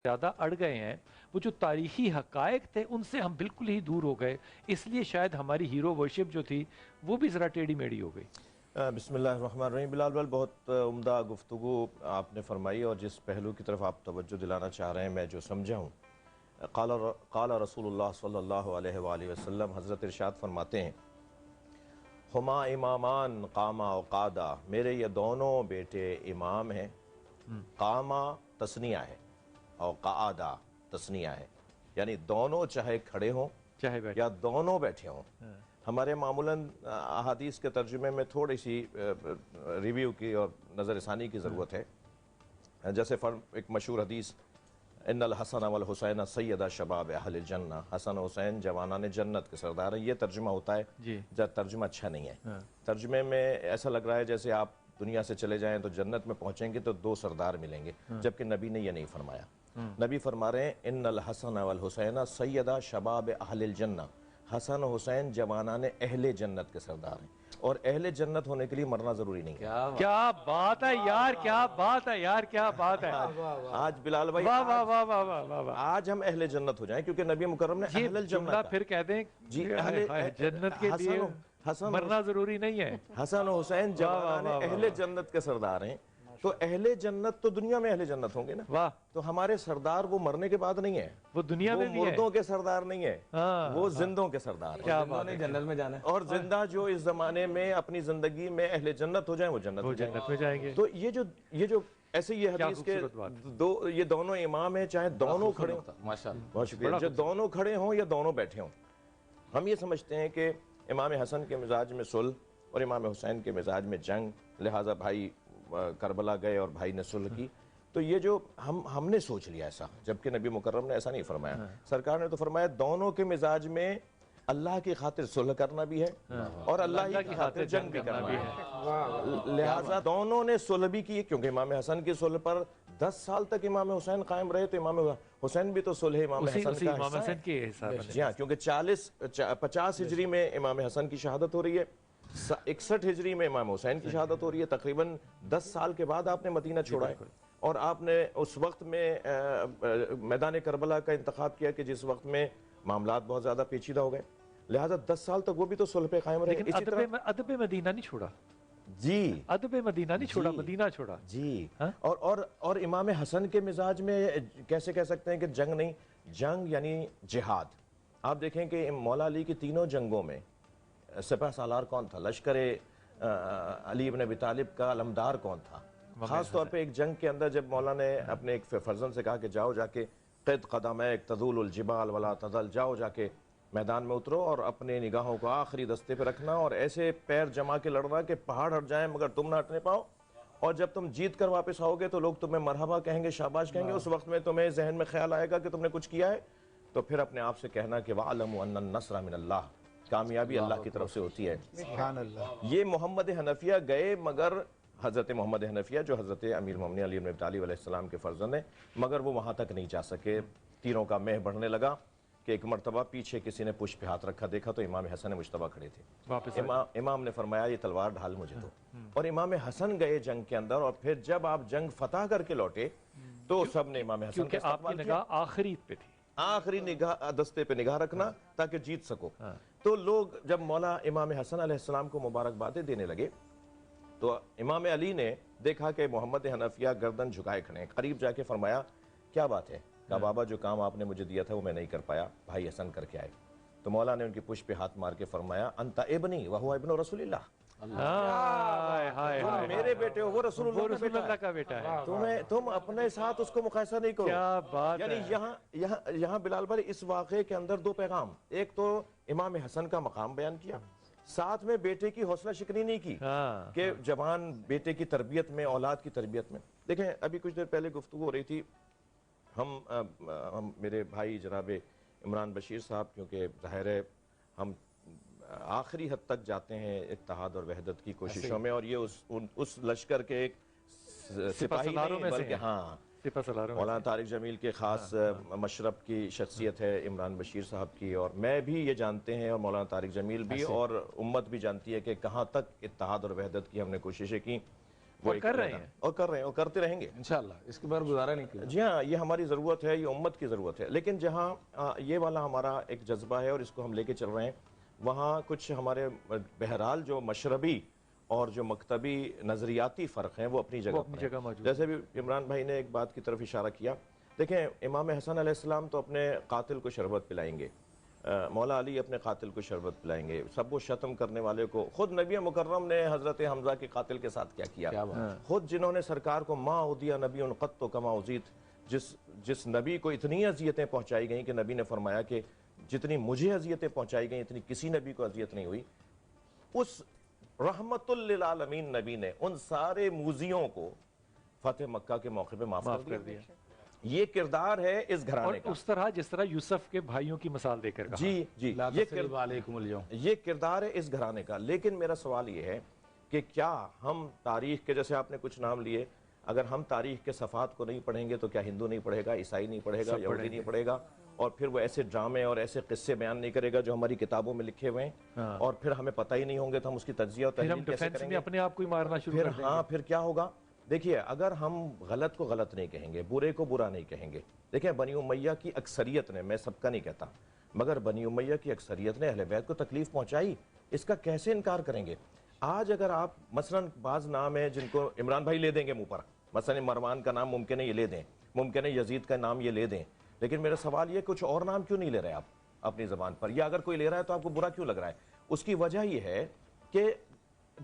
زیادہ اڑ گئے ہیں، وہ جو تاریخی حقائق تھے ان سے ہم بالکل ہی دور ہو گئے، اس لیے شاید ہماری ہیرو ورشپ جو تھی وہ بھی ذرا ٹیڑھی میڑھی ہو گئی۔ بسم اللہ الرحمن الرحیم۔ بلال بھائی، بہت عمدہ گفتگو آپ نے فرمائی، اور جس پہلو کی طرف آپ توجہ دلانا چاہ رہے ہیں میں جو سمجھا ہوں، قال رسول اللہ صلی اللہ علیہ وآلہ وسلم، حضرت ارشاد فرماتے ہیں ہما امامان قاما و قادا، میرے یہ دونوں بیٹے امام ہیں۔ قاما تثنیہ ہے اور قعادہ تثنیہ ہے، یعنی دونوں چاہے کھڑے ہوں چاہے بیٹھے یا دونوں بیٹھے ہوں۔ ہمارے معمولاً احادیث کے ترجمے میں تھوڑی سی ریویو کی اور نظر ثانی کی ضرورت ہے۔ جیسے ایک مشہور حدیث، ان الحسن والحسین سیدہ شباب اہل الجنہ، حسن و حسین جوانان جنت کے سردار ہیں، یہ ترجمہ ہوتا ہے جب ترجمہ اچھا نہیں ہے۔ ترجمے میں ایسا لگ رہا ہے جیسے آپ دنیا سے چلے جائیں تو جنت میں پہنچیں گے تو دو سردار ملیں گے، جبکہ نبی نے یہ نہیں فرمایا۔ نبی فرما رہے ہیں ان الحسن والحسین سیدہ شباب اہل الجنہ، حسن و حسین جوانان اہل جنت کے سردار ہیں، اور اہل جنت ہونے کے لیے مرنا ضروری نہیں ہے۔ کیا بات ہے یار، کیا بات ہے یار، کیا بات ہے۔ آج بلال بھائی، واہ واہ واہ واہ واہ واہ، آج ہم اہل جنت ہو جائیں، کیونکہ نبی مکرم نے اہل یہ الجنت جملہ پھر کہہ دیں جی جنت کے لیے مرنا ضروری نہیں ہے۔ حسن و حسین جوانان اہل جنت کے سردار ہیں، تو اہل جنت تو دنیا میں اہل جنت ہوں گے نا۔ واہ، تو ہمارے سردار وہ مرنے کے بعد نہیں ہے، وہ دنیا میں بھی ہے، مردوں کے سردار نہیں ہے، وہ زندوں کے سردار ہیں۔ کیا بات ہے، جنت میں جانا ہے، اور زندہ جو اس زمانے میں اپنی زندگی میں اہل جنت ہو جائیں وہ جنت میں جائیں گے۔ تو یہ جو ایسے یہ حدیث کے یہ دونوں امام ہیں، چاہے دونوں کھڑے ہوں، ماشاءاللہ، بہت شکریہ، جو دونوں کھڑے ہوں یا دونوں بیٹھے ہوں، ہم یہ سمجھتے ہیں کہ امام حسن کے مزاج میں صلح اور امام حسین کے مزاج میں جنگ، لہٰذا بھائی کربلا گئے اور بھائی نے صلح کی۔ تو یہ جو ہم نے سوچ لیا ایسا، جبکہ نبی مکرم نے ایسا نہیں فرمایا۔ سرکار نے تو فرمایا دونوں کے مزاج میں اللہ کی خاطر صلح کرنا بھی ہے اور اللہ کی خاطر جنگ بھی کرنا بھی ہے، لہٰذا دونوں نے صلح بھی کی، کیونکہ امام حسن کی صلح پر 10 سال تک امام حسین قائم رہے، تو امام حسین بھی تو صلح امام حسن کا حصہ ہے۔ جی ہاں، کیونکہ 50 ہجری میں امام حسن کی شہادت ہو رہی ہے، 61 ہجری میں امام حسین کی شہادت ہو رہی ہے، تقریباً 10 سال کے بعد آپ نے مدینہ چھوڑا ہے، اور آپ نے اس وقت میں میدان کربلا کا انتخاب کیا کہ جس وقت میں معاملات بہت زیادہ پیچیدہ ہو گئے، لہٰذا 10 سال تک وہ بھی تو صلح پہ قائم رہے۔ لیکن ادب مدینہ نہیں چھوڑا، جی ادب مدینہ نہیں چھوڑا، مدینہ چھوڑا جی۔ اور امام حسن کے مزاج میں کیسے کہہ سکتے ہیں کہ جنگ نہیں، جنگ یعنی جہاد۔ آپ دیکھیں کہ مولا علی کی تینوں جنگوں میں سپہ سالار کون تھا، لشکر علی ابن ابی طالب کا علمدار کون تھا؟ خاص طور پہ ایک جنگ کے اندر جب مولا نے اپنے ایک فرزند سے کہا کہ جاؤ جا کے قد قدمیک تزول الجبال ولا تزل، جاؤ جا کے میدان میں اترو اور اپنے نگاہوں کو آخری دستے پہ رکھنا اور ایسے پیر جما کے لڑنا کہ پہاڑ ہٹ جائیں مگر تم نہ ہٹنے پاؤ، اور جب تم جیت کر واپس آؤ گے تو لوگ تمہیں مرحبا کہیں گے، شاباش کہیں گے، اس وقت میں تمہیں ذہن میں خیال آئے گا کہ تم نے کچھ کیا ہے، تو پھر اپنے آپ سے کہنا کہ وَعَلَمُوا أَنَّ النَّصْرَ مِنَ اللَّهِ، کامیابی اللہ کی طرف سے ہوتی ہے۔ سبحان اللہ۔ یہ محمد حنفیہ گئے، مگر حضرت محمد حنفیہ جو حضرت امیر المومنین علی بن ابی طالب علیہ السلام کے فرزند ہیں، مگر وہ وہاں تک نہیں جا سکے۔ تیروں کا مہ بڑھنے لگا کہ ایک مرتبہ پیچھے کسی نے پشت پہ ہاتھ رکھا، دیکھا تو امام حسن مجتبیٰ کھڑے تھے۔ امام نے فرمایا یہ تلوار ڈھال مجھے دو، اور امام حسن گئے جنگ کے اندر، اور پھر جب آپ جنگ فتح کر کے لوٹے تو سب نے امام حسن کا استقبال کیا، نگاہ آخری پہ تھی، آخری نگاہ دستے پہ نگاہ رکھنا تاکہ جیت سکو۔ تو لوگ جب مولا امام حسن علیہ السلام کو مبارکبادیں دینے لگے تو امام علی نے دیکھا کہ محمد حنفیہ گردن جھکائے کھڑے ہیں، قریب جا کے فرمایا کیا بات ہے؟ کہا بابا جو کام آپ نے مجھے دیا تھا وہ میں نہیں کر پایا، بھائی حسن کر کے آئے۔ تو مولا نے ان کی پشت پہ ہاتھ مار کے فرمایا انت ابنی وہو ابن رسول اللہ، تم میرے بیٹے ہو، وہ رسول اللہ کا بیٹا ہے، تم اپنے ساتھ اس کو مقایسہ نہیں کرو۔ کیا بات ہے۔ یعنی یہاں بلال بھائی اس واقعے کے اندر دو پیغام، ایک تو امام حسن کا مقام بیان کیا، ساتھ میں بیٹے کی حوصلہ شکنی نہیں کی کہ جوان بیٹے کی تربیت میں، اولاد کی تربیت میں۔ دیکھیں ابھی کچھ دیر پہلے گفتگو ہو رہی تھی، ہم میرے بھائی جناب عمران بشیر صاحب، کیونکہ ظاہر ہے ہم آخری حد تک جاتے ہیں اتحاد اور وحدت کی کوششوں میں، اور یہ اس لشکر کے ایک سپاہی نہیں بلکہ ہاں مولانا طارق جمیل کے خاص مشرب کی شخصیت ہے عمران بشیر صاحب کی، اور میں بھی یہ جانتے ہیں اور مولانا طارق جمیل بھی اور امت بھی جانتی ہے کہ کہاں تک اتحاد اور وحدت کی ہم نے کوششیں کی۔ وہ اور کر رہے ہیں اور کر رہے ہیں اور کرتے رہیں گے انشاءاللہ، اس کے بغیر گزارا نہیں کیا. جی ہاں، یہ ہماری ضرورت ہے، یہ امت کی ضرورت ہے. لیکن جہاں یہ والا ہمارا ایک جذبہ ہے اور اس کو ہم لے کے چل رہے ہیں، وہاں کچھ ہمارے بہرحال جو مشربی اور جو مکتبی نظریاتی فرق ہیں وہ اپنی جگہ پر ہیں. موجود. جیسے بھی عمران بھائی نے ایک بات کی طرف اشارہ کیا، دیکھیں امام حسن علیہ السلام تو اپنے قاتل کو شربت پلائیں گے، مولا علی اپنے قاتل کو شربت پلائیں گے، سب وہ شتم کرنے والے کو. خود نبی مکرم نے حضرت حمزہ کے قاتل کے ساتھ کیا کیا، خود جنہوں نے سرکار کو ما اودیا نبی قط کما اذیت، جس نبی کو اتنی اذیتیں پہنچائی گئیں کہ نبی نے فرمایا کہ جتنی مجھے اذیتیں پہنچائی گئیں اتنی کسی نبی کو اذیت نہیں ہوئی. اس رحمت للعالمین نبی نے ان سارے موذیوں کو فتح مکہ کے موقع پہ معاف کر دیا. یہ کردار ہے اس گھرانے کا، اس طرح جس طرح یوسف کے بھائیوں کی مثال دے کر کہا. جی لا تثریب علیکم اليوم. یہ کردار ہے اس گھرانے کا. لیکن میرا سوال یہ ہے کہ کیا ہم تاریخ کے، جیسے آپ نے کچھ نام لیے، اگر ہم تاریخ کے صفحات کو نہیں پڑھیں گے تو کیا ہندو نہیں پڑھے گا، عیسائی نہیں پڑھے گا، یہودی نہیں پڑھے گا، اور پھر وہ ایسے ڈرامے اور ایسے قصے بیان نہیں کرے گا جو ہماری کتابوں میں لکھے ہوئے ہیں، اور پھر ہمیں پتہ ہی نہیں ہوں گے تو ہم اس کی تجزیہ اور تحلیل کیسے کریں گے؟ اپنے آپ کو ہی مارنا شروع کر دیں گے. پھر کیا ہوگا؟ دیکھیے، اگر ہم غلط کو غلط نہیں کہیں گے، برے کو برا نہیں کہیں گے. دیکھیں بنی امیہ کی اکثریت نے، میں سب کا نہیں کہتا، مگر بنی امیہ کی اکثریت نے اہل بیت کو تکلیف پہنچائی، اس کا کیسے انکار کریں گے؟ آج اگر آپ مثلا بعض نام ہیں جن کو عمران بھائی لے دیں گے منہ پر، مثلا مروان کا نام ممکن ہے یہ لے دیں، ممکن ہے یزید کا نام یہ لے دیں، لیکن میرا سوال یہ کچھ اور نام کیوں نہیں لے رہے آپ اپنی زبان پر؟ یا اگر کوئی لے رہا ہے تو آپ کو برا کیوں لگ رہا ہے؟ اس کی وجہ یہ ہے کہ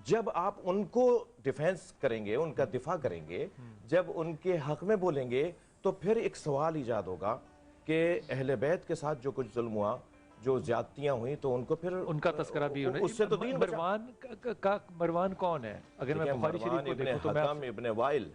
جب آپ ان کو ڈیفینس کریں گے، ان کا دفاع کریں گے، جب ان کے حق میں بولیں گے، تو پھر ایک سوال ایجاد ہوگا کہ اہل بیت کے ساتھ جو کچھ ظلم ہوا، جو زیادتیاں ہوئیں، تو ان کو پھر ان کا تذکرہ بھی ہونا. اس سے تو دین بچا. مروان کون ہے؟ اگر میں بخاری شریف کو دیکھوں تو حکم ابن وائل،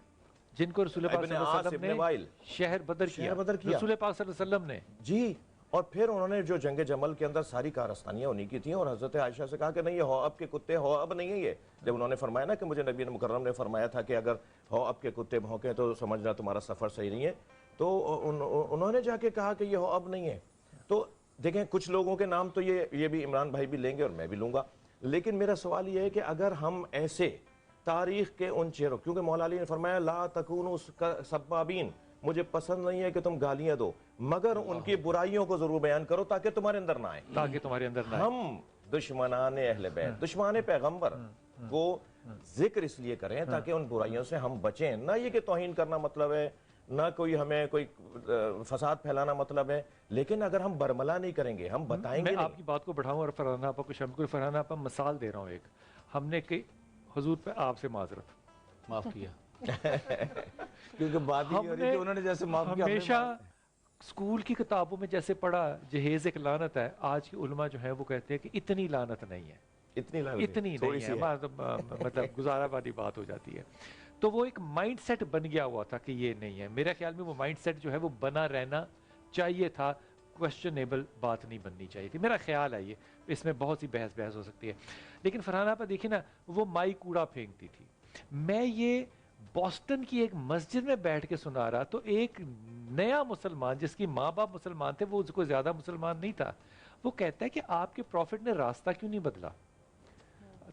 جن کو رسول پاک صلی اللہ علیہ وسلم نے شہر بدر کیا، رسول پاک صلی اللہ علیہ وسلم نے. جی، اور پھر انہوں نے جو جنگ جمل کے اندر ساری کارستانیاں انہی کی تھیں، اور حضرت عائشہ سے کہا کہ نہیں، یہ ہواب کے کتے، ہواب نہیں ہے یہ. جب انہوں نے فرمایا نا کہ مجھے نبی مکرم نے فرمایا تھا کہ اگر ہواب کے کتے بھونکیں تو سمجھنا تمہارا سفر صحیح نہیں ہے، تو انہوں نے جا کے کہا کہ یہ ہواب نہیں ہے. تو دیکھیں کچھ لوگوں کے نام تو یہ بھی عمران بھائی بھی لیں گے اور میں بھی لوں گا. لیکن میرا سوال یہ ہے کہ اگر ہم ایسے تاریخ کے ان چہروں، کیونکہ مولا علی نے فرمایا لا تکونوا سبابین، مجھے پسند نہیں ہے کہ تم گالیاں دو، مگر ان کی برائیوں کو ضرور بیان کرو تاکہ تمہارے اندر نہ آئے. ہم دشمنان اہل بیت، دشمن پیغمبر کو ذکر اس لیے کریں تاکہ ان برائیوں سے ہم بچیں. نہ یہ کہ توہین کرنا مطلب ہے، نہ کوئی ہمیں کوئی فساد پھیلانا مطلب ہے، لیکن اگر ہم برملا نہیں کریں گے، ہم بتائیں گے نہیں. میں آپ کی بات کو بڑھاؤں اور فرحان آپا کو شامل کروں. فرحان آپا مثال دے رہا ہوں ایک، ہم نے کہ حضور پہ آپ سے معذرت معاف کیا کیونکہ بات ہی ہو رہی تھی، انہوں نے جیسے معاف کیا. ہمیشہ اسکول کی کتابوں میں جیسے پڑھا جہیز ایک لعنت ہے، آج کی علماء جو ہیں وہ کہتے ہیں کہ اتنی لعنت نہیں ہے، اتنی نہیں ہے، مطلب گزارا والی بات ہو جاتی ہے. تو وہ ایک مائنڈ سیٹ بن گیا ہوا تھا کہ یہ نہیں ہے. میرے خیال میں وہ مائنڈ سیٹ جو ہے وہ بنا رہنا چاہیے تھا، کویسچنیبل بات نہیں بننی چاہیے تھی. میرا خیال ہے یہ، اس میں بہت سی بحث ہو سکتی ہے. لیکن فرحان آپا دیکھیں نا، وہ مائی کوڑا پھینکتی تھی. میں یہ بوسٹن کی ایک مسجد میں بیٹھ کے سنا رہا، تو ایک نیا مسلمان جس کی ماں باپ مسلمان تھے، وہ اس کو زیادہ مسلمان نہیں تھا، وہ کہتا ہے کہ آپ کے پروفٹ نے راستہ کیوں نہیں بدلا؟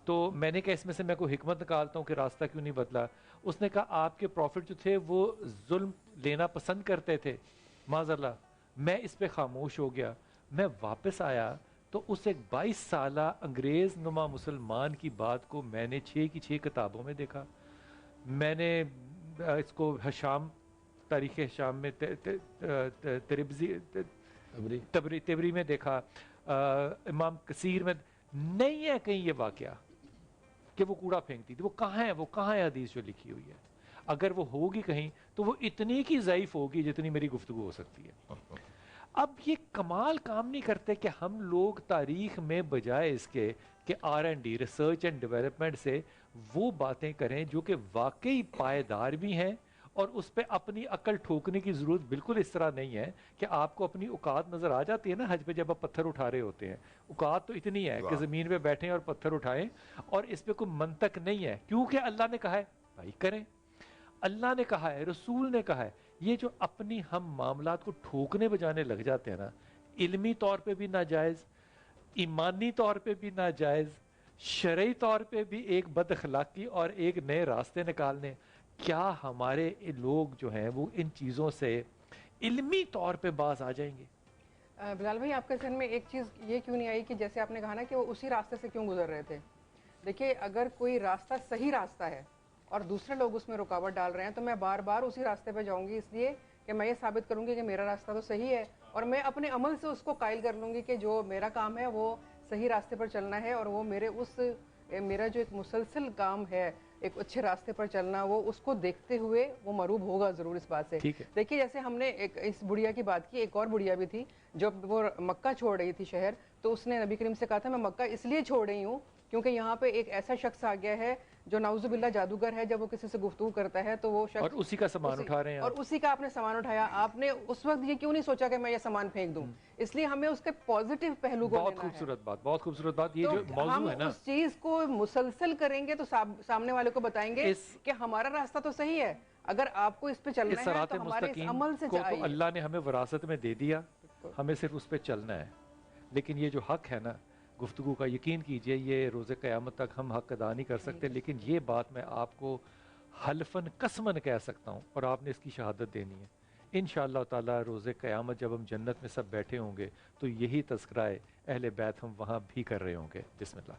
تو میں نے کہا اس میں سے میں کوئی حکمت نکالتا ہوں کہ راستہ کیوں نہیں بدلا. اس نے کہا آپ کے پروفٹ جو تھے وہ ظلم لینا پسند کرتے تھے، معاذ اللہ. میں اس پہ خاموش ہو گیا. میں واپس آیا تو اس ایک 22 سالہ انگریز نما مسلمان کی بات کو میں نے 6 کی 6 کتابوں میں دیکھا. میں نے اس کو حشام، تاریخ حشام میں، تبری میں دیکھا، امام کثیر میں. نہیں ہے کہیں یہ واقعہ کہ وہ کوڑا پھینکتی تھی. وہ کہاں ہے حدیث جو لکھی ہوئی ہے؟ اگر وہ ہوگی کہیں تو وہ اتنی کی ضعیف ہوگی جتنی میری گفتگو ہو سکتی ہے. اب یہ کمال کام نہیں کرتے کہ ہم لوگ تاریخ میں بجائے اس کے کہ R&D، ریسرچ اینڈ ڈیولپمنٹ سے وہ باتیں کریں جو کہ واقعی پائیدار بھی ہیں، اور اس پہ اپنی عقل ٹھوکنے کی ضرورت بالکل اس طرح نہیں ہے کہ آپ کو اپنی اوقات نظر آ جاتی ہے نا حج پہ جب آپ پتھر اٹھا رہے ہوتے ہیں. اوقات تو اتنی ہے کہ زمین پہ بیٹھیں اور پتھر اٹھائیں، اور اس پہ کوئی منطق نہیں ہے کیونکہ اللہ نے کہا ہے بھائی کریں، اللہ نے کہا ہے، رسول نے کہا ہے. یہ جو اپنی ہم معاملات کو ٹھوکنے بجانے لگ جاتے ہیں نا، علمی طور پہ بھی ناجائز، ایمانی طور پہ بھی ناجائز، شرعی طور پہ بھی ایک بد اخلاقی اور ایک نئے راستے نکالنے. کیا ہمارے لوگ جو ہیں وہ ان چیزوں سے علمی طور پہ باز آ جائیں گے؟ بلال بھائی آپ کے ذہن میں ایک چیز یہ کیوں نہیں آئی کہ جیسے آپ نے کہا نا کہ وہ اسی راستے سے کیوں گزر رہے تھے؟ دیکھیے اگر کوئی راستہ صحیح راستہ ہے اور دوسرے لوگ اس میں رکاوٹ ڈال رہے ہیں تو میں بار بار اسی راستے پہ جاؤں گی، اس لیے کہ میں یہ ثابت کروں گی کہ میرا راستہ تو صحیح ہے، اور میں اپنے عمل سے اس کو قائل کر لوں گی کہ جو میرا کام ہے وہ صحیح راستے پر چلنا ہے، اور وہ میرا جو ایک مسلسل کام ہے ایک اچھے راستے پر چلنا، وہ اس کو دیکھتے ہوئے وہ مروب ہوگا ضرور اس بات سے. دیکھیے جیسے ہم نے ایک اس بڑھیا کی بات کی، ایک اور بڑھیا بھی تھی جب وہ مکہ چھوڑ رہی تھی شہر، تو اس نے نبی کریم سے کہا تھا میں مکہ اس لیے چھوڑ رہی ہوں کیونکہ یہاں پہ ایک ایسا شخص آ گیا ہے جو نعوذ باللہ جادوگر ہے، جب وہ کسی سے گفتگو کرتا ہے تو وہ شخص اور اسی کا سامان اٹھا رہے ہیں، اور اسی کا آپ نے سامان اٹھایا. آپ نے اس وقت یہ کیوں نہیں سوچا کہ میں یہ سامان پھینک دوں؟ اس لیے ہمیں اس کے پازیٹیو پہلو کو بہت خوبصورت بات، بہت خوبصورت بات. یہ جو موضوع ہے نا، ہم اس چیز کو مسلسل کریں گے تو سامنے والے کو بتائیں گے کہ ہمارا راستہ تو صحیح ہے، اگر آپ کو اس پہ چلنا ہے تو ہمارے اس عمل سے چاہیے. تو اللہ نے ہمیں وراثت میں دے دیا، ہمیں صرف اس پہ چلنا ہے. لیکن یہ جو حق ہے نا گفتگو کا، یقین کیجئے یہ روز قیامت تک ہم حق ادا نہیں کر سکتے. لیکن یہ بات میں آپ کو حلفاً قسماً کہہ سکتا ہوں، اور آپ نے اس کی شہادت دینی ہے. انشاءاللہ تعالی روز قیامت جب ہم جنت میں سب بیٹھے ہوں گے تو یہی تذکرہ اہل بیت ہم وہاں بھی کر رہے ہوں گے. بسم اللہ.